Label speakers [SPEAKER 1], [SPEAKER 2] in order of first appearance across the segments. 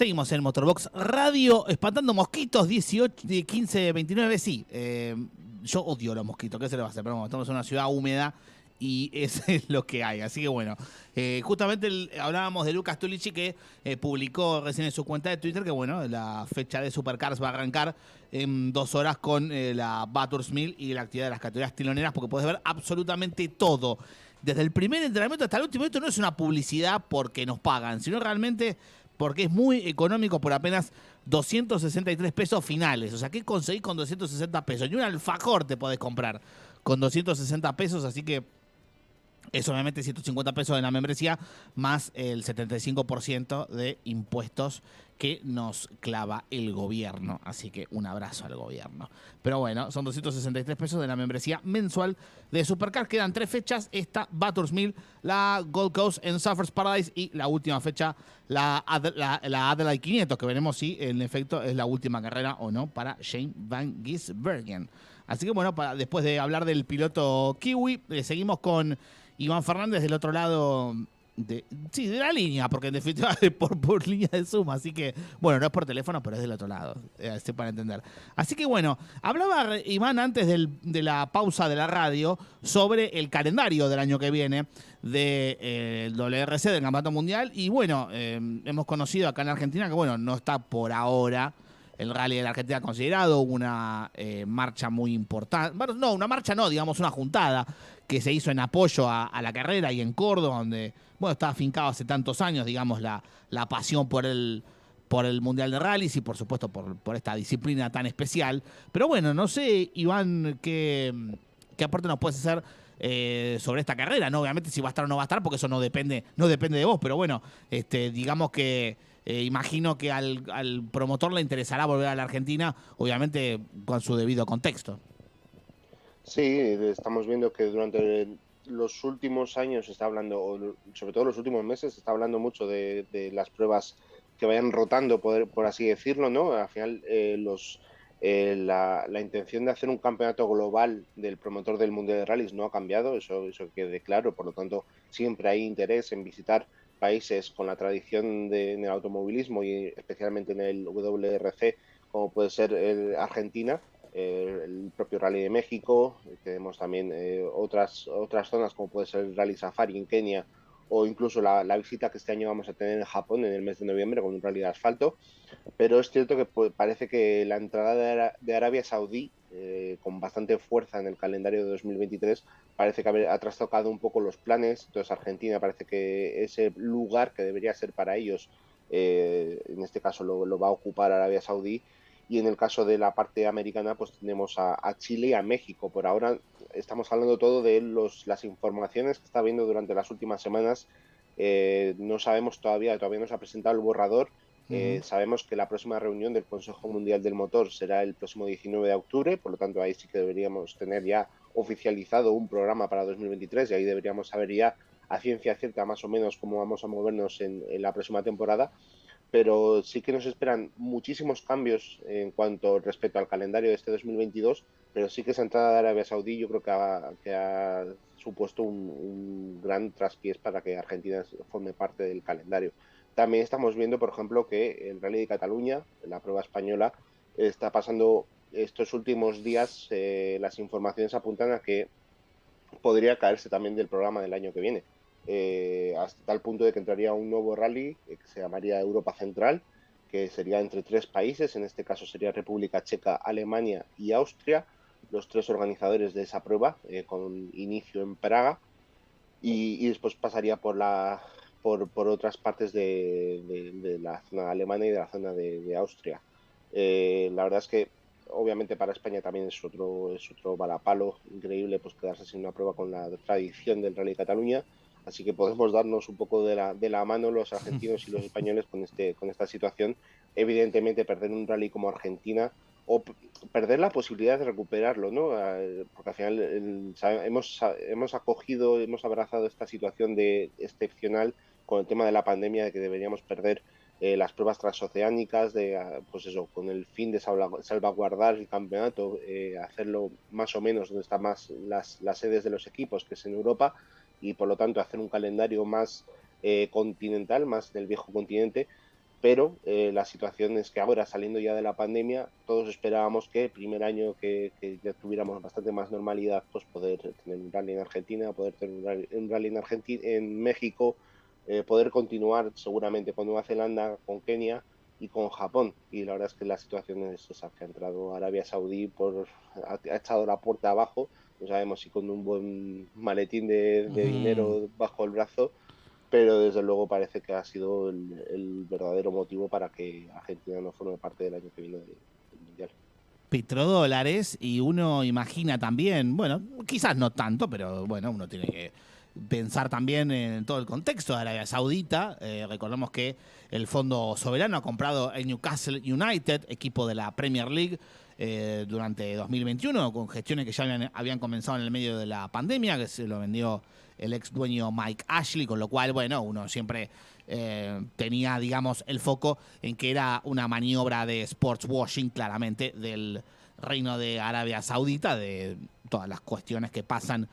[SPEAKER 1] Seguimos en Motorbox Radio, espantando mosquitos, 18, 15, 29, sí. Yo odio los mosquitos, ¿qué se le va a hacer? Pero bueno, estamos en una ciudad húmeda y eso es lo que hay. Así que bueno, justamente hablábamos de Lucas Tulici que publicó recién en su cuenta de Twitter que bueno, la fecha de Supercars va a arrancar en 2 horas con la Bathurst 1000 y la actividad de las categorías tiloneras, porque podés ver absolutamente todo. Desde el primer entrenamiento hasta el último. Esto no es una publicidad porque nos pagan, sino realmente porque es muy económico por apenas 263 pesos finales. O sea, ¿qué conseguís con 260 pesos? Ni un alfajor te podés comprar con 260 pesos, así que es obviamente 150 pesos de la membresía más el 75% de impuestos que nos clava el gobierno. Así que un abrazo al gobierno. Pero bueno, son 263 pesos de la membresía mensual de Supercar. Quedan 3 fechas. Esta, Bathurst 1000, la Gold Coast en Surfers Paradise y la última fecha, la Adelaide 500, que veremos si en efecto es la última carrera o no para Shane Van Gisbergen. Así que bueno, después de hablar del piloto kiwi, seguimos con Iván Fernández del otro lado de la línea, porque en definitiva es por línea de Zoom, así que, bueno, no es por teléfono, pero es del otro lado, para entender. Así que bueno, hablaba Iván antes de la pausa de la radio sobre el calendario del año que viene del WRC, del Campeonato Mundial, y bueno, hemos conocido acá en Argentina que, bueno, no está por ahora el Rally de la Argentina considerado, una marcha muy importante, bueno, no, una marcha no, digamos una juntada que se hizo en apoyo a la carrera y en Córdoba, donde, bueno, estaba afincado hace tantos años, digamos, la pasión por el Mundial de Rallys y por supuesto por esta disciplina tan especial. Pero bueno, no sé, Iván, qué aporte nos puedes hacer sobre esta carrera, ¿no? Obviamente si va a estar o no va a estar, porque eso no depende de vos, pero bueno, digamos que imagino que al promotor le interesará volver a la Argentina, obviamente con su debido contexto.
[SPEAKER 2] Sí, estamos viendo que durante los últimos años se está hablando, o sobre todo los últimos meses, se está hablando mucho de las pruebas que vayan rotando, por así decirlo, ¿no? Al final, la intención de hacer un campeonato global del promotor del Mundial de Rallys no ha cambiado, eso quede claro, por lo tanto, siempre hay interés en visitar países con la tradición en el automovilismo y especialmente en el WRC, como puede ser Argentina, el propio Rally de México, tenemos también otras zonas como puede ser el Rally Safari en Kenia o incluso la visita que este año vamos a tener en Japón en el mes de noviembre con un rally de asfalto, pero es cierto que parece que la entrada de Arabia Saudí con bastante fuerza en el calendario de 2023 parece que ha trastocado un poco los planes, entonces Argentina parece que ese lugar que debería ser para ellos, en este caso lo va a ocupar Arabia Saudí. Y en el caso de la parte americana, pues tenemos a Chile y a México. Por ahora estamos hablando todo de las informaciones que está habiendo durante las últimas semanas. No sabemos todavía no se ha presentado el borrador. Sabemos que la próxima reunión del Consejo Mundial del Motor será el próximo 19 de octubre, por lo tanto ahí sí que deberíamos tener ya oficializado un programa para 2023 y ahí deberíamos saber ya a ciencia cierta más o menos cómo vamos a movernos en la próxima temporada, pero sí que nos esperan muchísimos cambios en cuanto respecto al calendario de este 2022, pero sí que esa entrada de Arabia Saudí yo creo que ha supuesto un gran traspiés para que Argentina forme parte del calendario. También estamos viendo, por ejemplo, que el Rally de Cataluña, la prueba española, está pasando estos últimos días, las informaciones apuntan a que podría caerse también del programa del año que viene. Hasta tal punto de que entraría un nuevo rally que se llamaría Europa Central, que sería entre 3 países, en este caso sería República Checa, Alemania y Austria, los 3 organizadores de esa prueba, con inicio en Praga, y después pasaría por otras partes de la zona alemana y de la zona de Austria. La verdad es que obviamente para España también es otro balapalo increíble, pues quedarse sin una prueba con la tradición del Rally Cataluña, así que podemos darnos un poco de la mano los argentinos y los españoles con esta situación. Evidentemente perder un rally como Argentina o perder la posibilidad de recuperarlo, ¿no? Porque al final hemos acogido, hemos abrazado esta situación de excepcional con el tema de la pandemia, de que deberíamos perder las pruebas transoceánicas, pues eso, con el fin de salvaguardar el campeonato, hacerlo más o menos donde están más las sedes de los equipos, que es en Europa, y por lo tanto hacer un calendario más continental, más del viejo continente. pero la situación es que ahora, saliendo ya de la pandemia, todos esperábamos que el primer año que ya tuviéramos bastante más normalidad, pues poder tener un rally en Argentina, poder tener un rally en Argentina, en México, poder continuar seguramente con Nueva Zelanda, con Kenia y con Japón. Y la verdad es que la situación es esa, que ha entrado Arabia Saudí, ha echado la puerta abajo, no sabemos si con un buen maletín de
[SPEAKER 1] Ujú.
[SPEAKER 2] dinero bajo el brazo, pero desde luego parece que ha sido el verdadero motivo para que Argentina no forme parte del año que viene del Mundial.
[SPEAKER 1] Petrodólares y uno imagina también, bueno, quizás no tanto, pero bueno, uno tiene que pensar también en todo el contexto de Arabia Saudita. Recordemos que el Fondo Soberano ha comprado el Newcastle United, equipo de la Premier League, durante 2021, con gestiones que ya habían comenzado en el medio de la pandemia, que se lo vendió el ex dueño Mike Ashley, con lo cual, bueno, uno siempre tenía, digamos, el foco en que era una maniobra de sports washing, claramente, del Reino de Arabia Saudita, de todas las cuestiones que pasan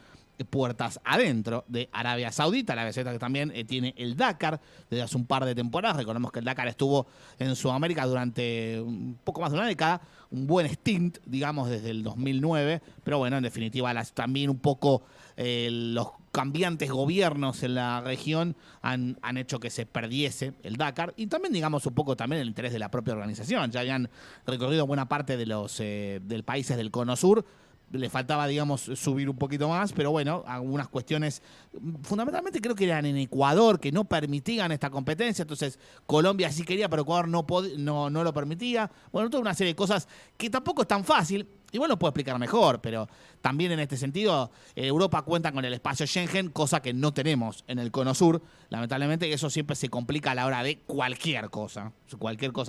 [SPEAKER 1] puertas adentro de Arabia Saudita. Arabia Saudita que también tiene el Dakar desde hace un par de temporadas. Recordemos que el Dakar estuvo en Sudamérica durante un poco más de una década, un buen stint, digamos, desde el 2009, pero bueno, en definitiva también un poco los cambiantes gobiernos en la región han hecho que se perdiese el Dakar y también, digamos, un poco también el interés de la propia organización. Ya habían recorrido buena parte de los del países del Cono Sur, le faltaba, digamos, subir un poquito más, pero bueno, algunas cuestiones, fundamentalmente creo que eran en Ecuador, que no permitían esta competencia, entonces Colombia sí quería, pero Ecuador no lo permitía. Bueno, toda una serie de cosas que tampoco es tan fácil. Igual lo puedo explicar mejor, pero también en este sentido, Europa cuenta con el espacio Schengen, cosa que no tenemos en el Cono Sur. Lamentablemente, eso siempre se complica a la hora de cualquier cosa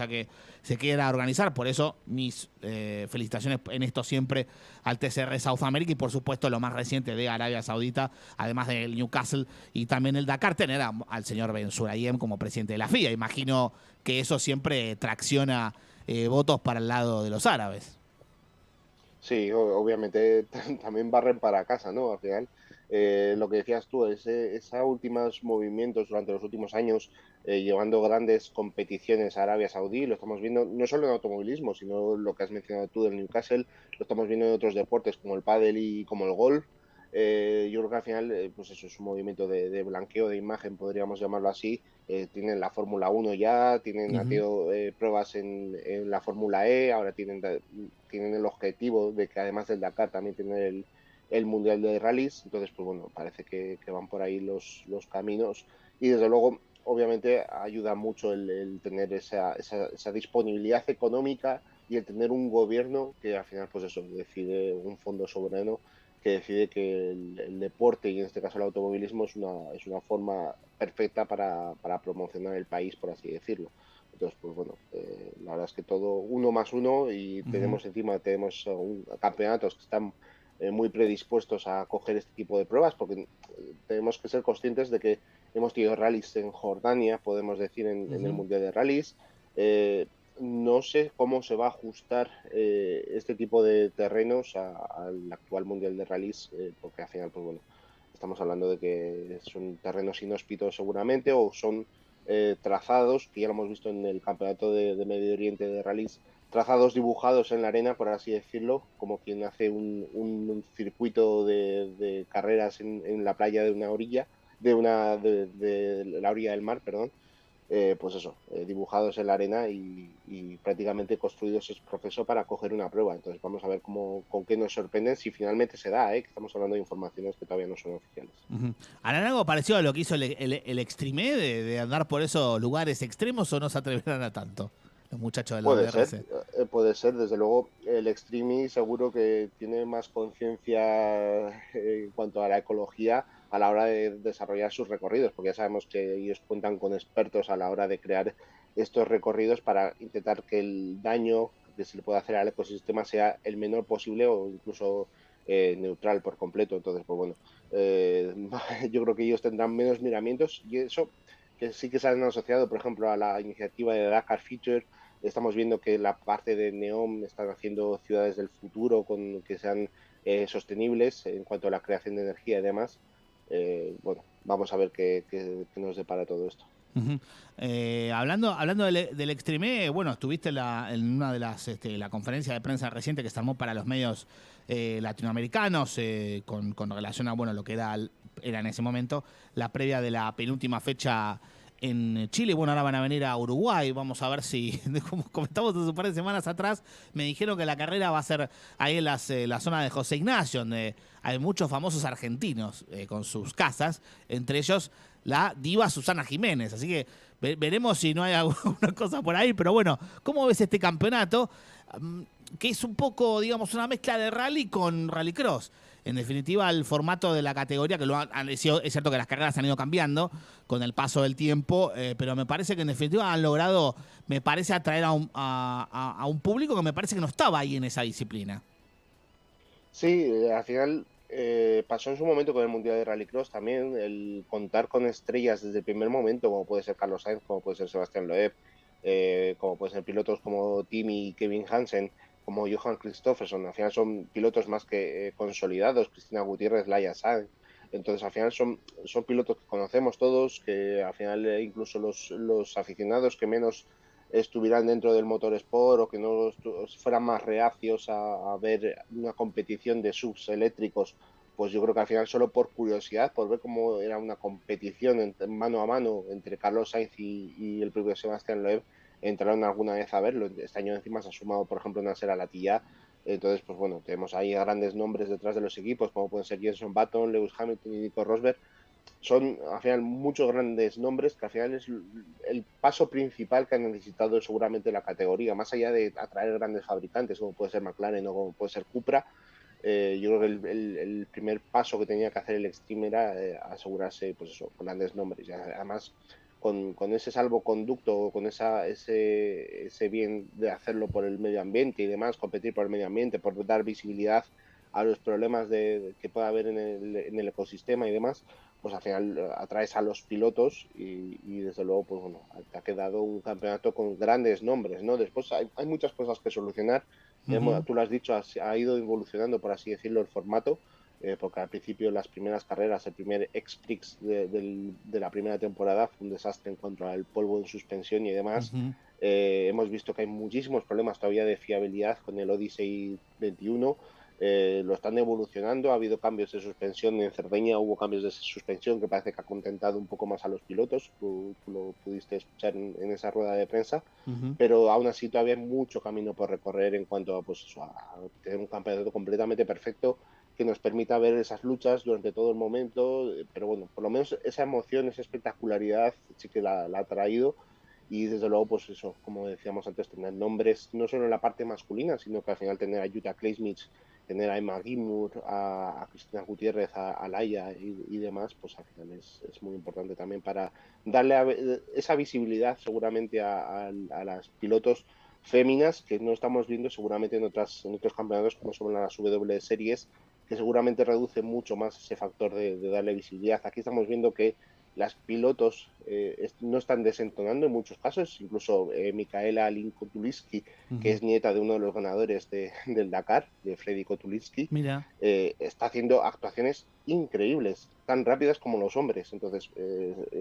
[SPEAKER 1] que se quiera organizar. Por eso, mis felicitaciones en esto siempre al TCR South America y, por supuesto, lo más reciente de Arabia Saudita, además del Newcastle y también el Dakar, tener al señor Ben Sulayem como presidente de la FIA. Imagino que eso siempre tracciona votos para el lado de los árabes.
[SPEAKER 2] Sí, obviamente también barren para casa, ¿no? Al final, lo que decías tú, esos últimos movimientos durante los últimos años, llevando grandes competiciones a Arabia Saudí, lo estamos viendo no solo en automovilismo, sino lo que has mencionado tú del Newcastle, lo estamos viendo en otros deportes como el pádel y como el golf. Yo creo que al final, pues eso es un movimiento de blanqueo de imagen, podríamos llamarlo así. Tienen la Fórmula 1 ya, tienen
[SPEAKER 1] Uh -huh.
[SPEAKER 2] pruebas en la Fórmula E, ahora tienen el objetivo de que además del Dakar también tienen el Mundial de Rallys. Entonces, pues bueno, parece que van por ahí los caminos. Y desde luego, obviamente, ayuda mucho el tener esa disponibilidad económica y el tener un gobierno que al final, pues eso, decide un fondo soberano que decide que el deporte y en este caso el automovilismo es una forma perfecta para promocionar el país, por así decirlo. Entonces, pues bueno, la verdad es que todo uno más uno y
[SPEAKER 1] Uh -huh.
[SPEAKER 2] tenemos campeonatos que están muy predispuestos a coger este tipo de pruebas porque tenemos que ser conscientes de que hemos tenido rallies en Jordania, podemos decir,
[SPEAKER 1] Uh
[SPEAKER 2] en el
[SPEAKER 1] -huh.
[SPEAKER 2] Mundial de Rallies. Eh, no sé cómo se va a ajustar este tipo de terrenos al actual Mundial de Rallys, porque al final, pues bueno, estamos hablando de que son terrenos inhóspitos seguramente o son trazados, que ya lo hemos visto en el Campeonato de Medio Oriente de Rallys, trazados dibujados en la arena, por así decirlo, como quien hace un circuito de carreras en la playa de una orilla, de la orilla del mar, perdón. Pues eso, dibujados en la arena y prácticamente construidos ese proceso para coger una prueba. Entonces vamos a ver con qué nos sorprenden si finalmente se da, que estamos hablando de informaciones que todavía no son oficiales.
[SPEAKER 1] Uh -huh. ¿Harán algo parecido a lo que hizo el Extreme de andar por esos lugares extremos o no se atreverán a tanto los muchachos de la WRC?
[SPEAKER 2] Puede ser, desde luego el Extreme seguro que tiene más conciencia en cuanto a la ecología a la hora de desarrollar sus recorridos, porque ya sabemos que ellos cuentan con expertos a la hora de crear estos recorridos para intentar que el daño que se le pueda hacer al ecosistema sea el menor posible o incluso neutral por completo. Entonces, pues bueno, eh, yo creo que ellos tendrán menos miramientos y eso que sí que se han asociado, por ejemplo, a la iniciativa de Dakar Future. Estamos viendo que la parte de NEOM están haciendo ciudades del futuro con que sean sostenibles en cuanto a la creación de energía y demás. Bueno, vamos a ver qué nos depara todo esto.
[SPEAKER 1] Uh-huh. Hablando del Extreme, bueno, estuviste en una de la conferencia de prensa reciente que se armó para los medios latinoamericanos con relación a lo que era en ese momento la previa de la penúltima fecha en Chile. Bueno, ahora van a venir a Uruguay. Vamos a ver si, como comentamos hace un par de semanas atrás, me dijeron que la carrera va a ser ahí en la zona de José Ignacio, donde hay muchos famosos argentinos con sus casas, entre ellos la diva Susana Jiménez. Así que veremos si no hay alguna cosa por ahí. Pero bueno, ¿cómo ves este campeonato? Que es un poco, digamos, una mezcla de rally con rallycross. En definitiva, el formato de la categoría, que es cierto que las carreras han ido cambiando con el paso del tiempo, pero me parece que en definitiva han logrado, me parece, atraer a un público que me parece que no estaba ahí en esa disciplina.
[SPEAKER 2] Sí, al final pasó en su momento con el Mundial de Rallycross también, el contar con estrellas desde el primer momento, como puede ser Carlos Sainz, como puede ser Sebastián Loeb, como pueden ser pilotos como Kimi y Kevin Hansen, como Johan Kristoffersson. Al final son pilotos más que consolidados, Cristina Gutiérrez, Laia Sanz. Entonces al final son pilotos que conocemos todos, que al final incluso los aficionados que menos estuvieran dentro del motorsport o que no fueran más reacios a ver una competición de subs eléctricos, pues yo creo que al final solo por curiosidad, por ver cómo era una competición mano a mano entre Carlos Sainz y el propio Sebastián Loeb, entraron alguna vez a verlo. Este año encima se ha sumado, por ejemplo, Nasser Al-Attiyah. Entonces, pues bueno, tenemos ahí grandes nombres detrás de los equipos, como pueden ser Jenson Button, Lewis Hamilton y Nico Rosberg. Son al final muchos grandes nombres que al final es el paso principal que ha necesitado seguramente la categoría, más allá de atraer grandes fabricantes como puede ser McLaren o como puede ser Cupra. Yo creo que el primer paso que tenía que hacer el Extreme era asegurarse, pues eso, con grandes nombres. Y además, con ese salvoconducto, con ese bien de hacerlo por el medio ambiente y demás, competir por el medio ambiente, por dar visibilidad a los problemas que pueda haber en el ecosistema y demás, pues al final atraes a los pilotos y desde luego, pues bueno, te ha quedado un campeonato con grandes nombres, ¿no? Después hay muchas cosas que solucionar.
[SPEAKER 1] Uh-huh.
[SPEAKER 2] Tú lo has dicho, ha ido evolucionando, por así decirlo, el formato, porque al principio las primeras carreras, el primer X-Prix de la primera temporada fue un desastre en cuanto al polvo en suspensión y demás.
[SPEAKER 1] Uh-huh.
[SPEAKER 2] Hemos visto que hay muchísimos problemas todavía de fiabilidad con el Odyssey 21. Lo están evolucionando, ha habido cambios de suspensión en Cerdeña, hubo cambios de suspensión que parece que ha contentado un poco más a los pilotos, tú lo pudiste escuchar en esa rueda de prensa,
[SPEAKER 1] Uh-huh.
[SPEAKER 2] pero aún así todavía hay mucho camino por recorrer en cuanto a, pues, a tener un campeonato completamente perfecto que nos permita ver esas luchas durante todo el momento, pero bueno, por lo menos esa emoción, esa espectacularidad sí que la ha traído. Y desde luego, pues eso, como decíamos antes, tener nombres no solo en la parte masculina, sino que al final tener a Jutta Kleismich, tener a Emma Gimur, a Cristina Gutiérrez, a Laia y demás, pues al final es muy importante también para darle esa visibilidad seguramente a las pilotos féminas que no estamos viendo seguramente en otros campeonatos como son las W Series, que seguramente reduce mucho más ese factor de darle visibilidad. Aquí estamos viendo que las pilotos no están desentonando en muchos casos, incluso Micaela Lin Kotulinski,
[SPEAKER 1] Uh-huh.
[SPEAKER 2] que es nieta de uno de los ganadores del Dakar, de Freddy Kotulinski,
[SPEAKER 1] Mira.
[SPEAKER 2] está haciendo actuaciones increíbles, tan rápidas como los hombres. Entonces,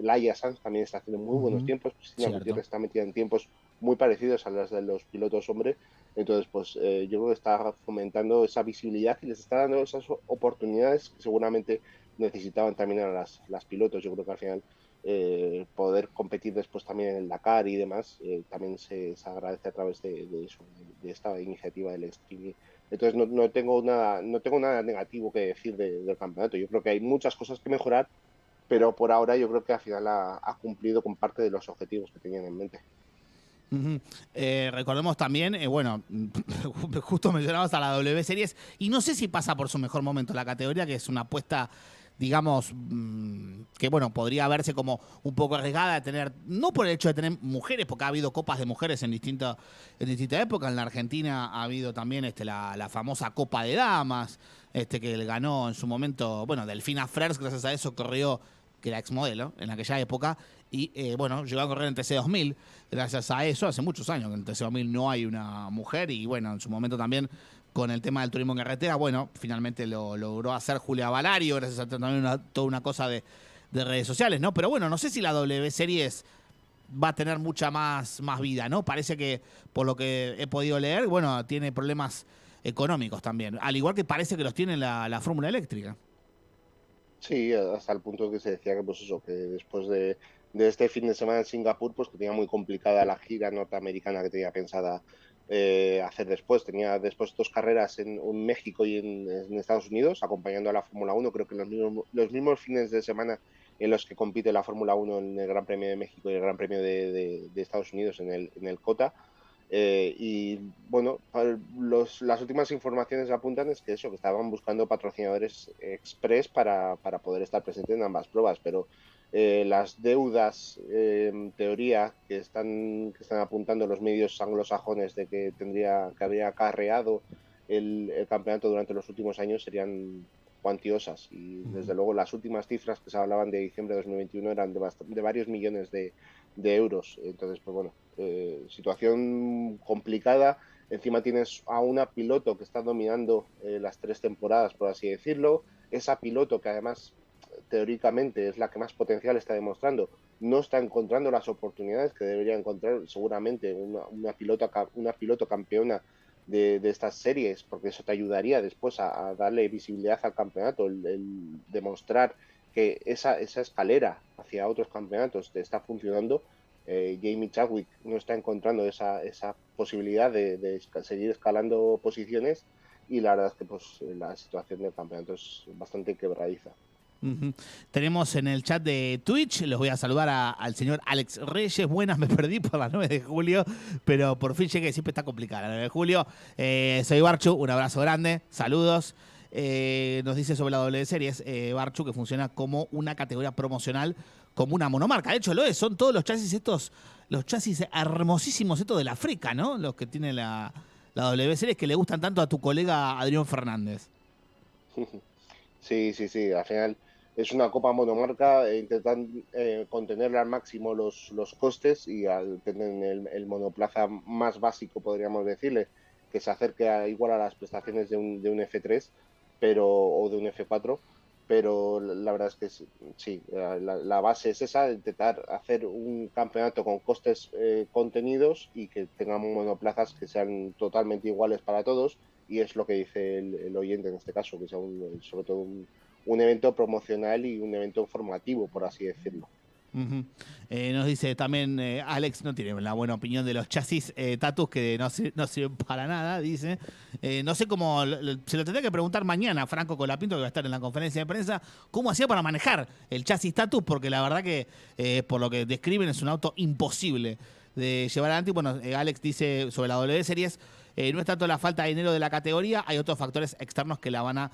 [SPEAKER 2] Laia Sanz también está haciendo muy buenos
[SPEAKER 1] Uh-huh.
[SPEAKER 2] tiempos, Cristina
[SPEAKER 1] Cierto.
[SPEAKER 2] Gutiérrez está metida en tiempos muy parecidos a los de los pilotos hombres. Entonces, pues yo creo que está fomentando esa visibilidad y les está dando esas oportunidades que seguramente necesitaban también a las pilotos. Yo creo que al final poder competir después también en el Dakar y demás también se agradece a través de esta iniciativa del streaming. Entonces no tengo nada negativo que decir del campeonato. Yo creo que hay muchas cosas que mejorar, pero por ahora yo creo que al final ha cumplido con parte de los objetivos que tenían en mente.
[SPEAKER 1] Uh-huh. Recordemos también, bueno, justo mencionabas a la W Series, y no sé si pasa por su mejor momento la categoría, que es una apuesta, digamos, que bueno, podría verse como un poco arriesgada de tener, no por el hecho de tener mujeres, porque ha habido copas de mujeres en distinta época. En la Argentina ha habido también la famosa Copa de Damas, que ganó en su momento, bueno, Delfina Frers, gracias a eso corrió, que era exmodelo en aquella época, y bueno, llegó a correr en TC2000, gracias a eso, hace muchos años que en TC2000 no hay una mujer, y bueno, en su momento también con el tema del turismo en carretera, bueno, finalmente lo logró hacer Julia Valario, gracias a también toda una cosa de redes sociales, ¿no? Pero bueno, no sé si la W Series va a tener mucha más vida, ¿no? Parece que, por lo que he podido leer, bueno, tiene problemas económicos también. Al igual que parece que los tiene la Fórmula Eléctrica.
[SPEAKER 2] Sí, hasta el punto que se decía que, pues eso, que después de este fin de semana en Singapur, pues que tenía muy complicada la gira norteamericana que tenía pensada hacer después. Tenía después 2 carreras en México y en Estados Unidos, acompañando a la Fórmula Uno. Creo que los mismos fines de semana en los que compite la Fórmula Uno en el Gran Premio de México y el Gran Premio de Estados Unidos en el COTA. Y bueno, las últimas informaciones apuntan es que eso, que estaban buscando patrocinadores express para poder estar presentes en ambas pruebas, pero las deudas, en teoría, que están apuntando los medios anglosajones de que habría acarreado el campeonato durante los últimos años serían cuantiosas. Y desde luego las últimas cifras que se hablaban de diciembre de 2021 eran de varios millones de euros. Entonces, pues bueno, situación complicada. Encima tienes a una piloto que está dominando las 3 temporadas, por así decirlo. Esa piloto que además teóricamente es la que más potencial está demostrando, no está encontrando las oportunidades que debería encontrar seguramente una piloto campeona de estas series, porque eso te ayudaría después a darle visibilidad al campeonato, el demostrar que esa escalera hacia otros campeonatos te está funcionando. Jamie Chadwick no está encontrando esa posibilidad de seguir escalando posiciones, y la verdad es que pues la situación del campeonato es bastante quebradiza.
[SPEAKER 1] Ujú. Tenemos en el chat de Twitch, los voy a saludar al señor Alex Reyes. Buenas, me perdí por la 9 de julio, pero por fin llegué, siempre está complicada la 9 de julio. Soy Barchu, un abrazo grande, saludos. Nos dice sobre la W Series, Barchu, que funciona como una categoría promocional, como una monomarca. De hecho, lo es, son todos los chasis estos, los chasis hermosísimos estos de la Freca, ¿no? Los que tiene la W Series, que le gustan tanto a tu colega Adrián Fernández.
[SPEAKER 2] Sí, sí, sí, al final es una copa monomarca, intentan contener al máximo los costes, y al tener el monoplaza más básico, podríamos decirle, que se acerque igual a las prestaciones de un F3, o de un F4, pero la verdad es que sí, la base es esa, intentar hacer un campeonato con costes contenidos y que tengamos monoplazas que sean totalmente iguales para todos, y es lo que dice el oyente en este caso, que sea sobre todo un evento promocional y un evento formativo, por así decirlo.
[SPEAKER 1] Ujú. Nos dice también Alex, no tiene la buena opinión de los chasis Tatus, que no sirven para nada, dice. No sé cómo, se lo tendría que preguntar mañana a Franco Colapinto, que va a estar en la conferencia de prensa, cómo hacía para manejar el chasis Tatus, porque la verdad que, por lo que describen, es un auto imposible de llevar adelante. Y bueno, Alex dice sobre la W Series, no es tanto la falta de dinero de la categoría, hay otros factores externos que la van a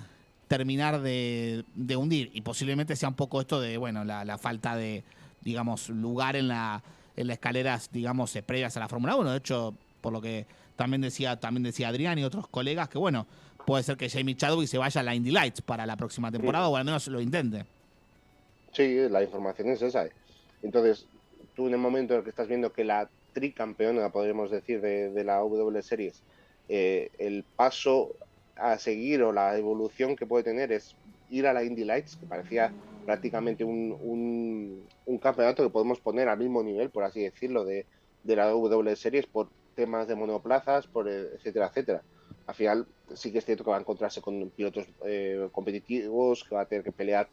[SPEAKER 1] terminar de hundir, y posiblemente sea un poco esto de, bueno, la falta de, digamos, lugar en la escalera, digamos, previas a la Fórmula 1. De hecho, por lo que también decía Adrián y otros colegas, que bueno, puede ser que Jamie Chadwick se vaya a la Indy Lights para la próxima temporada, o al menos lo intente.
[SPEAKER 2] Sí, la información es esa. Entonces, tú en el momento en el que estás viendo que la tricampeona, podríamos decir, de la W Series, el paso a seguir o la evolución que puede tener es ir a la Indy Lights, que parecía prácticamente un campeonato que podemos poner al mismo nivel, por así decirlo, de la W Series, por temas de monoplazas, etcétera, etcétera. Al final sí que es cierto que va a encontrarse con pilotos competitivos, que va a tener que pelear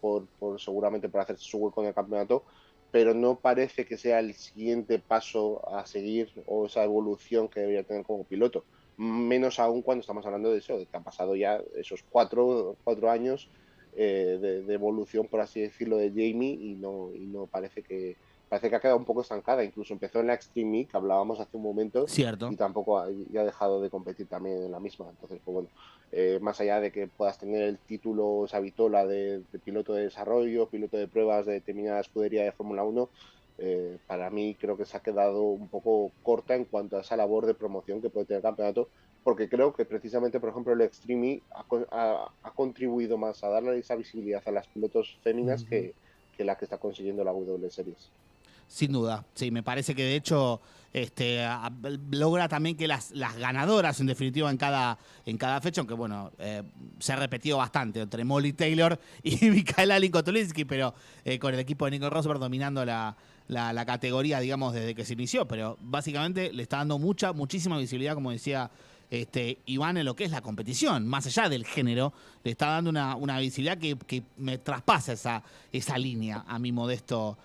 [SPEAKER 2] seguramente por hacerse su hueco en el campeonato, pero no parece que sea el siguiente paso a seguir o esa evolución que debería tener como piloto. Menos aún cuando estamos hablando de eso, de que han pasado ya esos cuatro años de evolución, por así decirlo, de Jamie, y no parece que ha quedado un poco estancada. Incluso empezó en la Extreme E, que hablábamos hace un momento,
[SPEAKER 1] Cierto.
[SPEAKER 2] y tampoco ya ha dejado de competir también en la misma. Entonces, pues bueno, más allá de que puedas tener el título, esa vitola de piloto de desarrollo, piloto de pruebas de determinada escudería de Fórmula 1, para mí creo que se ha quedado un poco corta en cuanto a esa labor de promoción que puede tener el campeonato, porque creo que precisamente, por ejemplo, el Extreme E ha contribuido más a darle esa visibilidad a las pilotos féminas que la que está consiguiendo la W Series.
[SPEAKER 1] Sin duda, sí, me parece que de hecho logra también que las ganadoras, en definitiva, en cada fecha, aunque bueno, se ha repetido bastante entre Molly Taylor y Michaela Linkotulinsky, pero con el equipo de Nico Rosberg dominando la categoría, digamos, desde que se inició, pero básicamente le está dando muchísima visibilidad, como decía Iván, en lo que es la competición, más allá del género, le está dando una visibilidad que me traspasa esa línea a mi modesto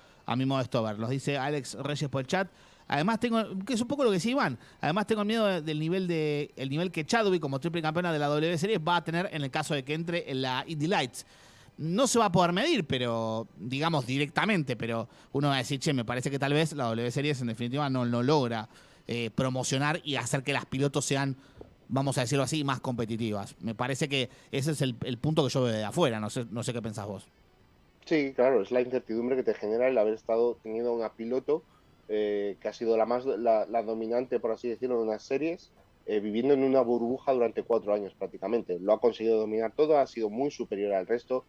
[SPEAKER 1] ver. Los dice Alex Reyes por el chat. Además tengo, que es un poco lo que decía Iván, además tengo miedo del el nivel que Chadwick como triple campeona de la W Series va a tener en el caso de que entre en la Indy Lights. No se va a poder medir, pero digamos directamente, pero uno va a decir, che, me parece que tal vez la W Series en definitiva no logra promocionar y hacer que las pilotos sean, vamos a decirlo así, más competitivas. Me parece que ese es el punto que yo veo de afuera, no sé qué pensás vos.
[SPEAKER 2] Sí, claro, es la incertidumbre que te genera el haber estado teniendo una piloto que ha sido la dominante, por así decirlo, en unas series, viviendo en una burbuja durante 4 años prácticamente. Lo ha conseguido dominar todo, ha sido muy superior al resto.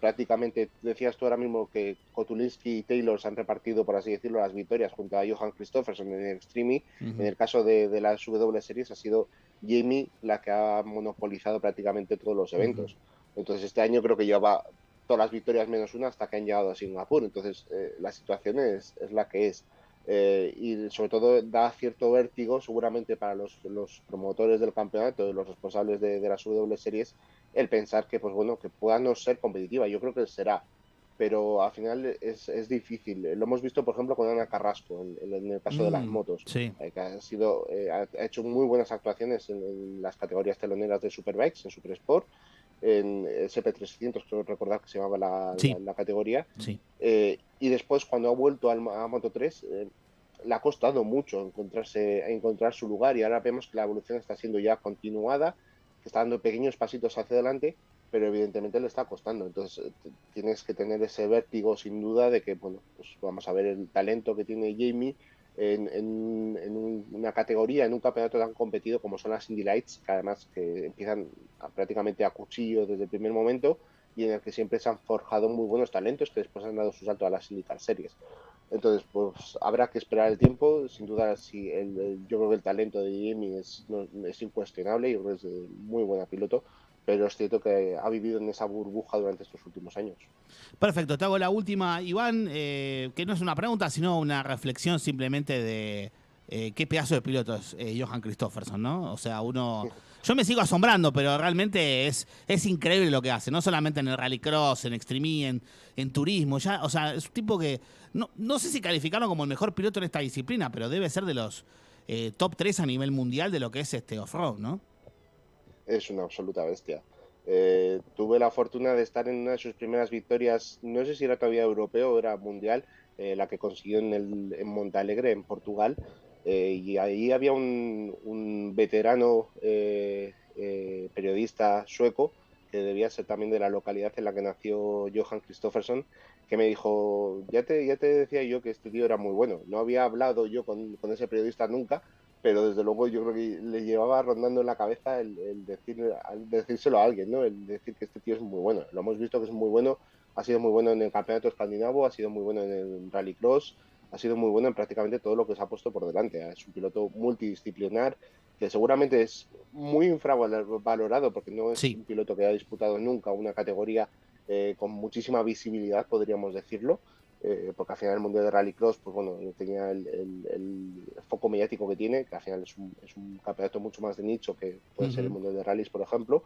[SPEAKER 2] Prácticamente, decías tú ahora mismo que Kotulinski y Taylor se han repartido, por así decirlo, las victorias junto a Johan Kristofferson en el Extreme. En el caso de las W Series ha sido Jamie la que ha monopolizado prácticamente todos los eventos. Entonces este año creo que lleva todas las victorias menos una hasta que han llegado a Singapur. Entonces, la situación es la que es. Y sobre todo da cierto vértigo, seguramente para los promotores del campeonato y los responsables de las W Series, el pensar que, pues bueno, que pueda no ser competitiva. Yo creo que será, pero al final es difícil. Lo hemos visto, por ejemplo, con Ana Carrasco, en el caso de las motos,
[SPEAKER 1] Sí.
[SPEAKER 2] que ha hecho muy buenas actuaciones en las categorías teloneras de Superbikes, en Super Sport, en SP300, creo recordar que se llamaba
[SPEAKER 1] Sí,
[SPEAKER 2] la categoría.
[SPEAKER 1] sí.
[SPEAKER 2] Y después, cuando ha vuelto a Moto3, le ha costado mucho encontrar su lugar, y ahora vemos que la evolución está siendo ya continuada, que está dando pequeños pasitos hacia adelante, pero evidentemente le está costando. Entonces, tienes que tener ese vértigo, sin duda, de que, bueno, pues vamos a ver el talento que tiene Jamie una categoría, en un campeonato tan competido como son las Indy Lights, que además que empiezan prácticamente a cuchillo desde el primer momento, y en el que siempre se han forjado muy buenos talentos que después han dado su salto a las IndyCar Series. Entonces, pues habrá que esperar el tiempo. Sin duda, si yo creo que el talento de Jamie es incuestionable y es muy buena piloto, pero es cierto que ha vivido en esa burbuja durante estos últimos años.
[SPEAKER 1] Perfecto, te hago la última, Iván, que no es una pregunta, sino una reflexión simplemente de qué pedazo de piloto es Johan Kristofferson, ¿no? O sea, yo me sigo asombrando, pero realmente es increíble lo que hace, no solamente en el rallycross, en Extreme, en turismo, ya, o sea, es un tipo que, no sé si calificarlo como el mejor piloto en esta disciplina, pero debe ser de los top 3 a nivel mundial de lo que es este off-road, ¿no?
[SPEAKER 2] Es una absoluta bestia. Tuve la fortuna de estar en una de sus primeras victorias, no sé si era todavía europeo o era mundial, la que consiguió en Montalegre, en Portugal, y ahí había un veterano periodista sueco, que debía ser también de la localidad en la que nació Johan Kristofferson, que me dijo, ya te decía yo que este tío era muy bueno. No había hablado yo con ese periodista nunca, pero desde luego yo creo que le llevaba rondando en la cabeza el decírselo a alguien, ¿no? El decir que este tío es muy bueno. Lo hemos visto que es muy bueno, ha sido muy bueno en el campeonato escandinavo, ha sido muy bueno en el rallycross, ha sido muy bueno en prácticamente todo lo que se ha puesto por delante. Es un piloto multidisciplinar que seguramente es muy infravalorado, porque no es
[SPEAKER 1] Sí.
[SPEAKER 2] un piloto que haya disputado nunca una categoría con muchísima visibilidad, podríamos decirlo, porque al final el mundo de rallycross, pues bueno, tenía el foco mediático que tiene, que al final es un campeonato mucho más de nicho que puede ser el mundo de rallies, por ejemplo,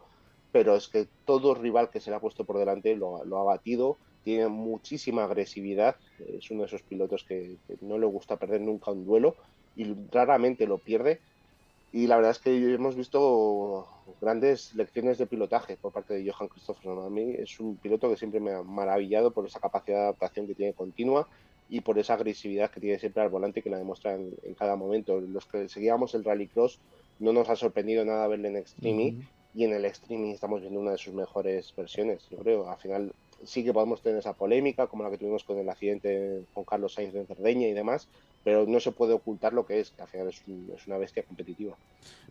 [SPEAKER 2] pero es que todo rival que se le ha puesto por delante lo ha batido, tiene muchísima agresividad, es uno de esos pilotos que no le gusta perder nunca un duelo y raramente lo pierde, y la verdad es que hemos visto grandes lecciones de pilotaje por parte de Johan Kristofferson. A mí es un piloto que siempre me ha maravillado por esa capacidad de adaptación que tiene continua y por esa agresividad que tiene siempre al volante, que la demuestra en cada momento. Los que seguíamos el Rallycross no nos ha sorprendido nada verle en Extreme, y en el Extreme estamos viendo una de sus mejores versiones, yo creo. Al final sí que podemos tener esa polémica, como la que tuvimos con el accidente con Carlos Sainz en Cerdeña y demás, pero no se puede ocultar lo que es, que al final es una bestia competitiva.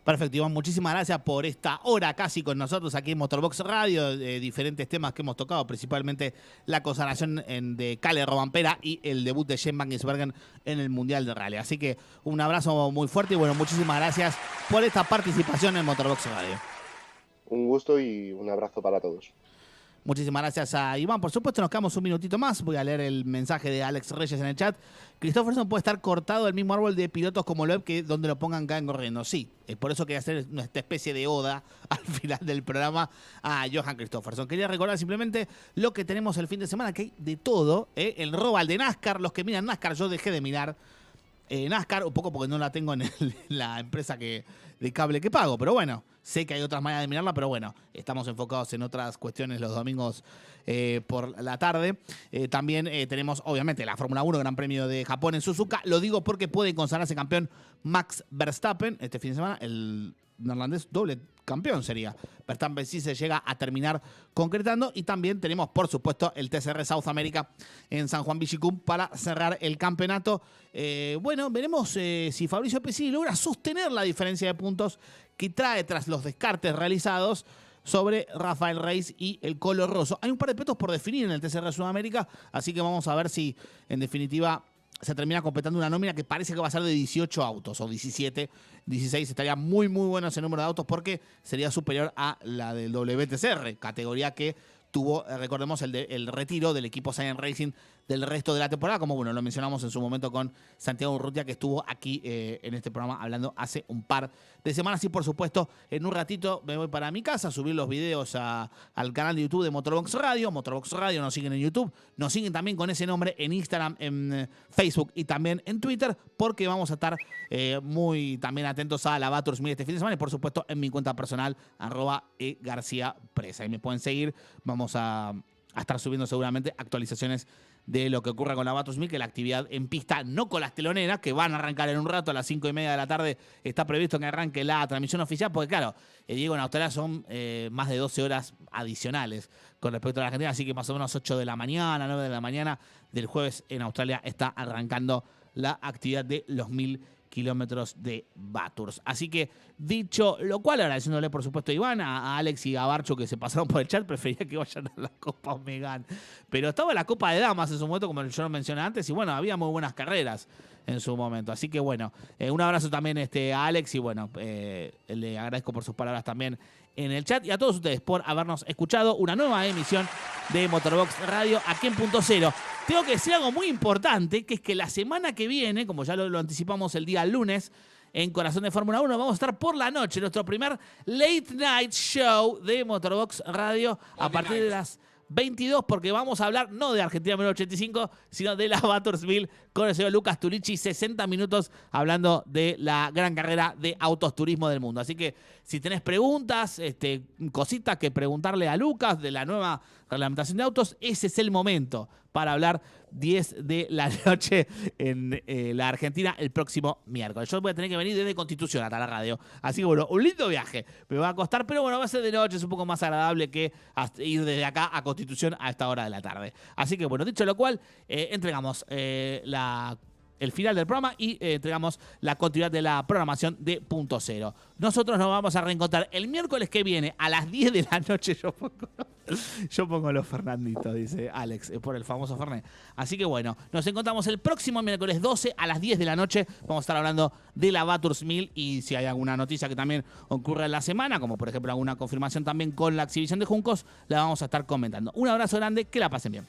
[SPEAKER 1] Perfecto, Iván, muchísimas gracias por esta hora casi con nosotros aquí en Motorbox Radio, diferentes temas que hemos tocado, principalmente la consagración de Kalle Rovanperä y el debut de Jens Van Gisbergen en el Mundial de Rally. Así que un abrazo muy fuerte y bueno, muchísimas gracias por esta participación en Motorbox Radio.
[SPEAKER 2] Un gusto y un abrazo para todos.
[SPEAKER 1] Muchísimas gracias a Iván. Por supuesto, nos quedamos un minutito más. Voy a leer el mensaje de Alex Reyes en el chat. Christopherson puede estar cortado del mismo árbol de pilotos como Loeb, que donde lo pongan caen corriendo. Sí, por eso quería hacer esta especie de oda al final del programa a Johan Christopherson. Quería recordar simplemente lo que tenemos el fin de semana, que hay de todo. El Roval de NASCAR, los que miran NASCAR, yo dejé de mirar NASCAR, un poco porque no la tengo en la empresa de cable que pago, pero bueno, sé que hay otras maneras de mirarla, pero bueno, estamos enfocados en otras cuestiones los domingos por la tarde. También tenemos, obviamente, la Fórmula 1, Gran Premio de Japón en Suzuka. Lo digo porque puede consagrarse campeón Max Verstappen este fin de semana, el neerlandés doble campeón sería. Verstappen sí se llega a terminar concretando. Y también tenemos, por supuesto, el TCR South America en San Juan Villicum para cerrar el campeonato. Bueno, veremos si Fabricio Pesini logra sostener la diferencia de puntos que trae tras los descartes realizados sobre Rafael Reis y el Colo Rosso. Hay un par de pilotos por definir en el TCR Sudamérica, así que vamos a ver si, en definitiva, se termina completando una nómina que parece que va a ser de 18 autos, o 17, 16. Estaría muy, muy bueno ese número de autos porque sería superior a la del WTCR, categoría que tuvo, recordemos, el retiro del equipo Science Racing del resto de la temporada, como bueno, lo mencionamos en su momento con Santiago Urrutia, que estuvo aquí en este programa hablando hace un par de semanas. Y por supuesto, en un ratito me voy para mi casa a subir los videos al canal de YouTube de Motorbox Radio. Motorbox Radio nos siguen en YouTube, nos siguen también con ese nombre en Instagram, en Facebook y también en Twitter, porque vamos a estar muy también atentos a la Bathurst 1000 este fin de semana y por supuesto en mi cuenta personal, @egarciapresa. Ahí me pueden seguir, vamos a estar subiendo seguramente actualizaciones de lo que ocurra con la Bathurst 1000, que la actividad en pista, no con las teloneras, que van a arrancar en un rato a las 5:30 de la tarde, está previsto que arranque la transmisión oficial, porque claro, Diego, en Australia son más de 12 horas adicionales con respecto a la Argentina, así que más o menos 8 de la mañana, 9 de la mañana del jueves en Australia está arrancando la actividad de los 1000 kilómetros de Bathurst. Así que, dicho lo cual, agradeciéndole por supuesto a Iván, a Alex y a Barcho que se pasaron por el chat, prefería que vayan a la Copa Megan. Pero estaba la Copa de Damas en su momento, como yo lo mencioné antes, y bueno, había muy buenas carreras en su momento. Así que bueno, un abrazo también a Alex y bueno, le agradezco por sus palabras también en el chat y a todos ustedes por habernos escuchado una nueva emisión de Motorbox Radio aquí en Punto Cero. Tengo que decir algo muy importante, que es que la semana que viene, como ya lo anticipamos el día lunes, en Corazón de Fórmula 1, vamos a estar por la noche, nuestro primer Late Night Show de Motorbox Radio a partir de las 22, porque vamos a hablar no de Argentina 1985, sino de la Bathurst 1000 con el señor Lucas Tulichi, 60 minutos hablando de la gran carrera de autos turismo del mundo. Así que si tenés preguntas, cositas que preguntarle a Lucas de la nueva reglamentación de autos, ese es el momento para hablar 10 de la noche en la Argentina el próximo miércoles. Yo voy a tener que venir desde Constitución hasta la radio. Así que bueno, un lindo viaje. Me va a costar, pero bueno, va a ser de noche. Es un poco más agradable que ir desde acá a Constitución a esta hora de la tarde. Así que bueno, dicho lo cual, entregamos el final del programa y entregamos la continuidad de la programación de Punto Cero. Nosotros nos vamos a reencontrar el miércoles que viene a las 10 de la noche. Yo pongo los Fernanditos, dice Alex, por el famoso Fernet. Así que bueno, nos encontramos el próximo miércoles 12 a las 10 de la noche. Vamos a estar hablando de la Bathurst 1000 y si hay alguna noticia que también ocurra en la semana, como por ejemplo alguna confirmación también con la exhibición de Juncos, la vamos a estar comentando. Un abrazo grande, que la pasen bien.